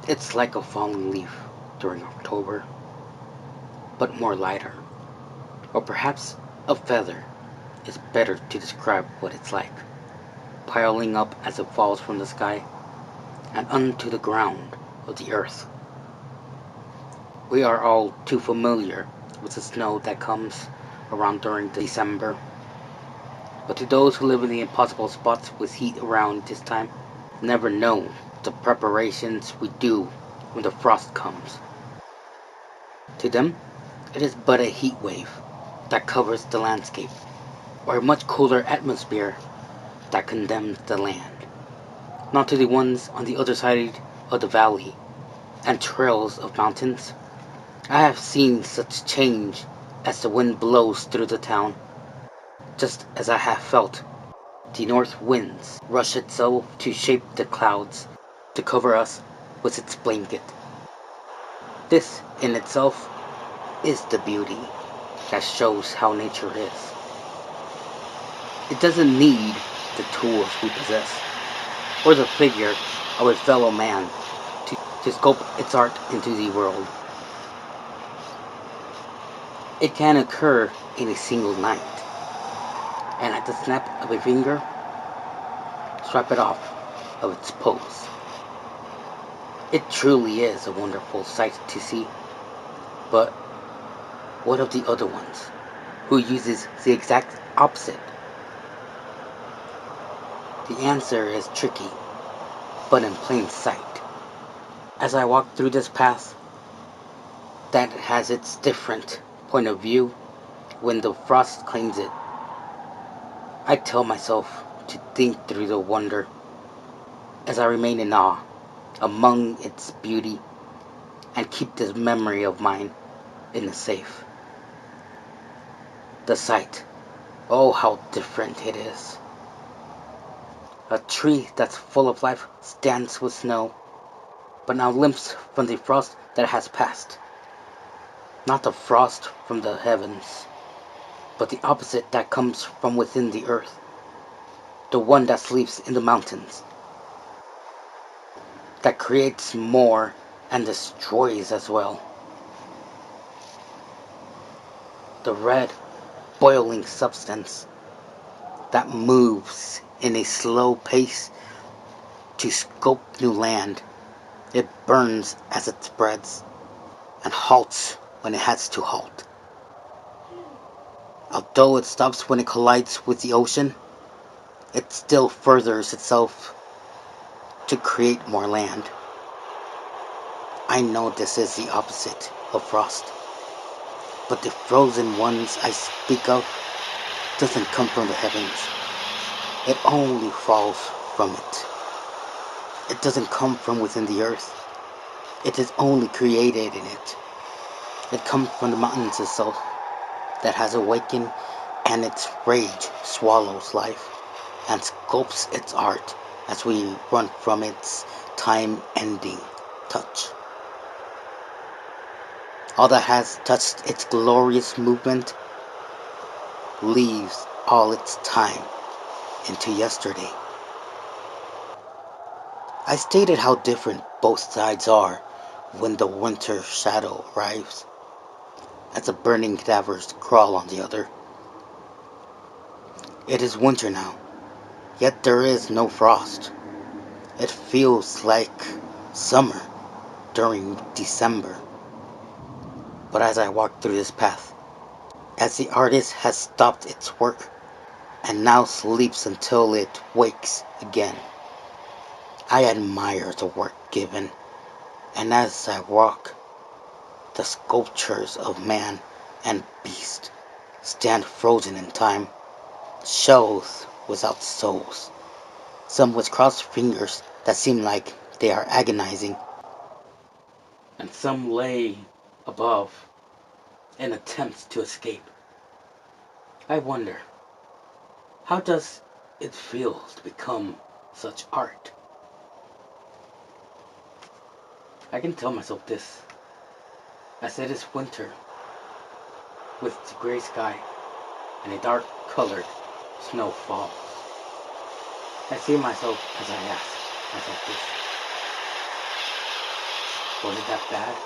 It's like a falling leaf during October, but more lighter. Or perhaps a feather is better to describe what it's like, piling up as it falls from the sky and onto the ground of the earth. We are all too familiar with the snow that comes around during December, but to those who live in the impossible spots with heat around this time, never know the preparations we do when the frost comes. To them, it is but a heat wave that covers the landscape, or a much cooler atmosphere that condemns the land. Not to the ones on the other side of the valley and trails of mountains. I have seen such change as the wind blows through the town, just as I have felt the north winds rush itself to shape the clouds to cover us with its blanket. This in itself is the beauty that shows how nature is. It doesn't need the tools we possess, or the figure of a fellow man to sculpt its art into the world. It can occur in a single night, and at the snap of a finger, strip it off of its pose. It truly is a wonderful sight to see, but what of the other ones, who uses the exact opposite? The answer is tricky, but in plain sight. As I walk through this path that has its different point of view when the frost claims it, I tell myself to think through the wonder as I remain in awe among its beauty and keep this memory of mine in the safe. The sight, oh how different it is. A tree that's full of life stands with snow, but now limps from the frost that has passed. Not the frost from the heavens, but the opposite that comes from within the earth, the one that sleeps in the mountains, that creates more and destroys as well. The red, boiling substance that moves in a slow pace to scope new land. It burns as it spreads and halts when it has to halt. Although it stops when it collides with the ocean, it still furthers itself to create more land. I know this is the opposite of frost, but the frozen ones I speak of doesn't come from the heavens. It only falls from it. It doesn't come from within the earth. It is only created in it. It comes from the mountains itself that has awakened, and its rage swallows life and sculpts its art as we run from its time-ending touch. All that has touched its glorious movement leaves all its time into yesterday. I stated how different both sides are when the winter shadow arrives, as the burning cadavers crawl on the other. It is winter now, yet there is no frost. It feels like summer during December. But as I walk through this path, as the artist has stopped its work and now sleeps until it wakes again, I admire the work given, and as I walk, the sculptures of man and beast stand frozen in time, shells without souls, some with crossed fingers that seem like they are agonizing, and some lay above in attempts to escape. I wonder, how does it feel to become such art? I can tell myself this, as it is winter, with the gray sky and a dark colored snowfall. I see myself as I ask myself this. Was it that bad?